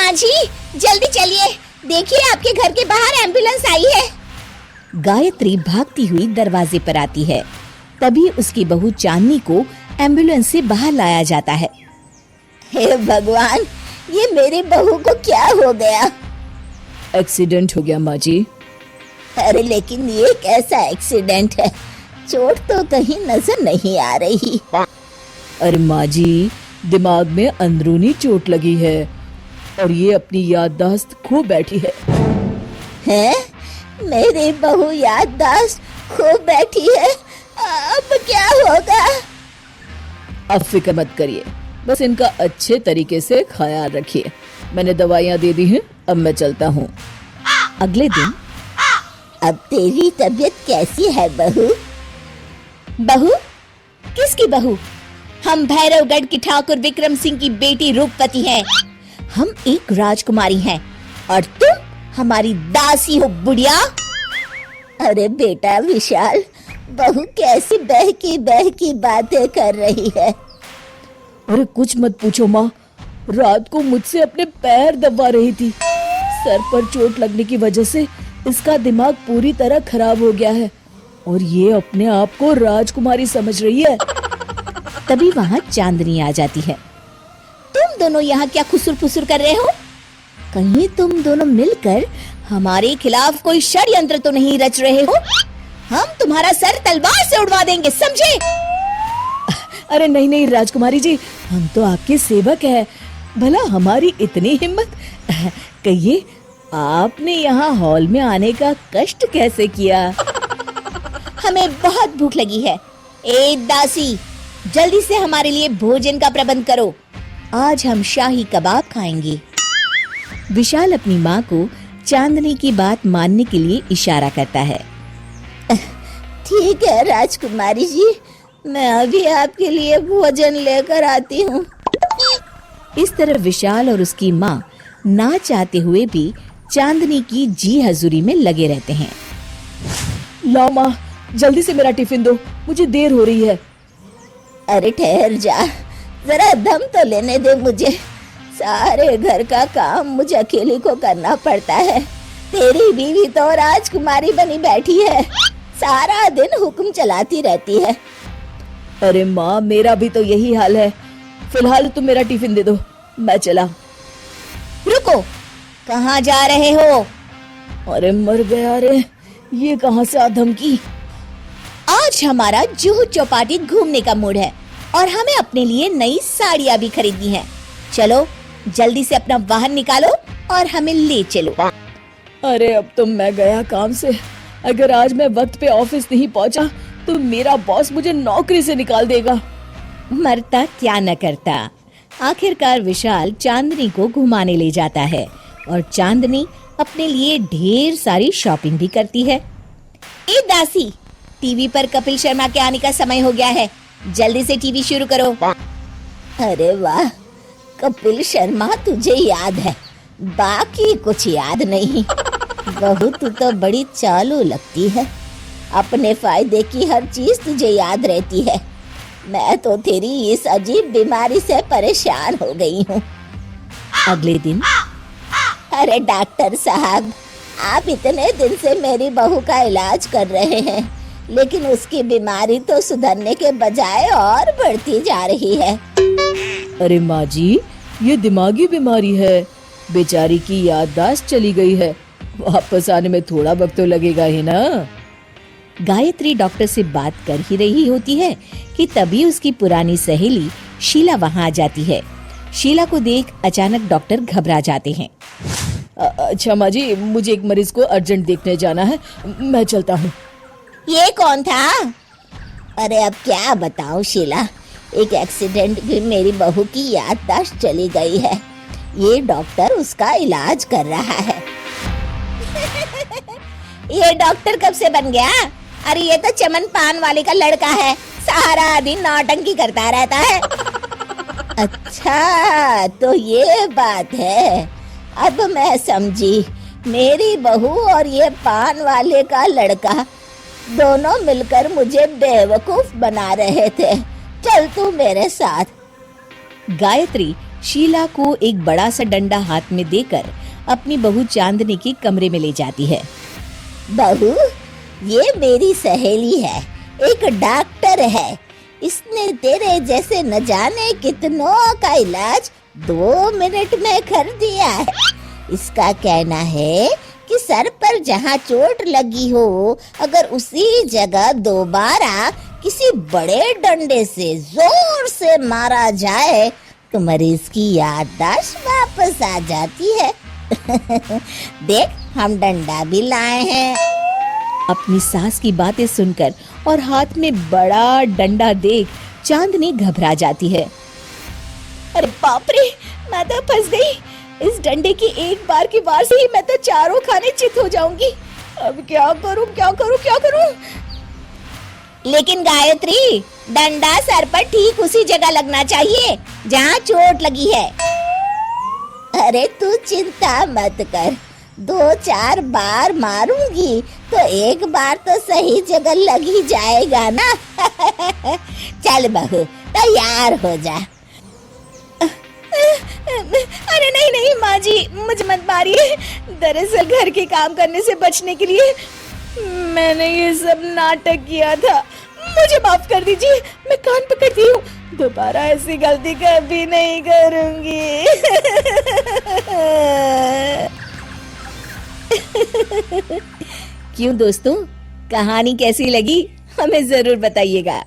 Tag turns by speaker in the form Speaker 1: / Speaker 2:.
Speaker 1: माँ जी जल्दी चलिए, देखिए आपके घर के बाहर एम्बुलेंस आई है। गायत्री भागती हुई दरवाजे पर आती है। तभी उसकी बहू चांदनी को एम्बुलेंस से बाहर लाया जाता है। हे भगवान, ये मेरी बहू को क्या हो गया?
Speaker 2: एक्सीडेंट हो गया माँ जी।
Speaker 1: अरे लेकिन ये कैसा एक्सीडेंट है? चोट तो कहीं नजर नहीं आ रही।
Speaker 2: अरे माँ जी, दिमाग में अंदरूनी चोट लगी है और ये अपनी याददाश्त खो बैठी है।
Speaker 1: हैं? मेरी बहू याददाश्त खो बैठी है, अब क्या होगा?
Speaker 2: अब फिक्र मत करिए, बस इनका अच्छे तरीके से ख्याल रखिए। मैंने दवाइयाँ दे दी हैं, अब मैं चलता हूँ।
Speaker 1: अगले दिन अब तेरी तबीयत कैसी है बहू? बहू? किसकी बहू? हम भैरवगढ़ की ठाकुर विक्रम सिंह की बेटी रूपवती हैं। हम एक राजकुमारी हैं और तुम हमारी दासी हो बुढ़िया। अरे बेटा विशाल, बहू कैसी बहकी बातें कर रही है।
Speaker 2: अरे कुछ मत पूछो माँ, रात को मुझसे अपने पैर दबा रही थी। सर पर चोट लगने की वजह से इसका दिमाग पूरी तरह खराब हो गया है और ये अपने आप को राजकुमारी समझ रही है।
Speaker 1: तभी वहाँ चांदनी आ जाती है। तुम दोनों यहाँ क्या खुसुर फुसुर कर रहे हो? कहीं तुम दोनों मिलकर हमारे खिलाफ कोई षड्यंत्र तो नहीं रच रहे हो? हम तुम्हारा सर तलवार से उड़वा देंगे, समझे?
Speaker 2: अरे नहीं नहीं राजकुमारी जी, हम तो आपके सेवक हैं। भला हमारी इतनी हिम्मत? कहिए, आपने यहाँ हॉल में आने का कष्ट कैसे किया?
Speaker 1: हमें बहुत भूख लगी है। ए दासी, जल्दी से हमारे लिए भोजन का प्रबंध करो। आज हम शाही कबाब खाएंगे। विशाल अपनी माँ को चांदनी की बात मानने के लिए इशारा करता है। ठीक है राजकुमारी जी, मैं अभी आपके लिए भोजन लेकर आती हूँ। इस तरह विशाल और उसकी माँ ना चाहते हुए भी चांदनी की जी हजूरी में लगे रहते हैं।
Speaker 2: ला माँ, जल्दी से मेरा टिफिन दो, मुझे देर हो रही है।
Speaker 1: अरे ठहर जा, जरा दम तो लेने दे मुझे। सारे घर का काम मुझे अकेली को करना पड़ता है। तेरी बीवी तो राजकुमारी बनी बैठी है, सारा दिन हुक्म चलाती रहती है।
Speaker 2: अरे माँ, मेरा भी तो यही हाल है। फिलहाल तुम मेरा टिफिन दे दो, मैं चला।
Speaker 1: रुको, कहाँ जा रहे हो?
Speaker 2: अरे मर गया रे, ये कहाँ से आ धमकी?
Speaker 1: आज हमारा जुहू चौपाटी घूमने का मूड है और हमें अपने लिए नई साड़ियाँ भी खरीदनी है। चलो जल्दी से अपना वाहन निकालो और हमें ले चलो।
Speaker 2: अरे अब तो मैं गया काम से। अगर आज मैं वक्त पे ऑफिस नहीं पहुंचा तो मेरा बॉस मुझे नौकरी से निकाल देगा।
Speaker 1: मरता क्या न करता। आखिरकार विशाल चांदनी को घुमाने ले जाता है और चांदनी अपने लिए ढेर सारी शॉपिंग भी करती है। ए दासी, टीवी पर कपिल शर्मा के आने का समय हो गया है, जल्दी से टीवी शुरू करो। अरे वाह, कपिल शर्मा तुझे याद है, बाकी कुछ याद नहीं। बहू तू तो बड़ी चालू लगती है, अपने फायदे की हर चीज तुझे याद रहती है। मैं तो तेरी इस अजीब बीमारी से परेशान हो गई हूँ। अगले दिन, अरे डॉक्टर साहब, आप इतने दिन से मेरी बहू का इलाज कर रहे हैं, लेकिन उसकी बीमारी तो सुधरने के बजाय और बढ़ती जा रही है।
Speaker 2: अरे माँ जी, ये दिमागी बीमारी है। बेचारी की याददाश्त चली गई है, वापस आने में थोड़ा वक्त तो लगेगा ही ना।
Speaker 1: गायत्री डॉक्टर से बात कर ही रही होती है कि तभी उसकी पुरानी सहेली शीला वहाँ आ जाती है। शीला को देख अचानक डॉक्टर घबरा जाते हैं।
Speaker 2: अच्छा माँ जी, मुझे एक मरीज को अर्जेंट देखने जाना है, मैं चलता हूँ।
Speaker 1: ये कौन था? अरे अब क्या बताऊं शीला, एक एक्सीडेंट में मेरी बहू की याददाश्त चली गई है। ये डॉक्टर उसका इलाज कर रहा है। ये डॉक्टर कब से बन गया? अरे ये तो चमन पान वाले का लड़का है, सारा दिन नौटंकी करता रहता है। अच्छा तो ये बात है, अब मैं समझी। मेरी बहू और ये पान वाले का लड़का दोनों मिलकर मुझे बेवकूफ बना रहे थे। चल तू मेरे साथ। गायत्री शीला को एक बड़ा सा डंडा हाथ में देकर अपनी बहू चांदनी के कमरे में ले जाती है।
Speaker 3: बहू, ये मेरी सहेली है, एक डॉक्टर है। इसने तेरे जैसे न जाने कितनों का इलाज 2 मिनट में कर दिया है। इसका कहना है कि सर पर जहाँ चोट लगी हो, अगर उसी जगह दोबारा किसी बड़े डंडे से जोर से मारा जाए तो मरीज की याददाश्त वापस आ जाती है। देख, हम डंडा भी लाए हैं।
Speaker 1: अपनी सास की बातें सुनकर और हाथ में बड़ा डंडा देख चांदनी घबरा जाती है।
Speaker 2: अरे बाप रे, मैं तो फंस गई। इस डंडे की एक बार की वार से ही मैं तो चारों खाने चित हो जाऊंगी। अब क्या करूं, क्या करूं, क्या करूं?
Speaker 3: लेकिन गायत्री, डंडा सर पर ठीक उसी जगह लगना चाहिए जहाँ चोट लगी है। अरे तू चिंता मत कर, 2-4 बार मारूंगी तो एक बार तो सही जगह लग ही जाएगा ना। चल बहू, तैयार हो जा।
Speaker 2: अरे नहीं नहीं माँ जी, मुझे मत मारिए। दरअसल घर के काम करने से बचने के लिए मैंने ये सब नाटक किया था। मुझे माफ कर दीजिए, मैं कान पकड़ती हूँ। दोबारा ऐसी गलती कभी नहीं करूंगी।
Speaker 1: क्यों दोस्तों, कहानी कैसी लगी हमें जरूर बताइएगा।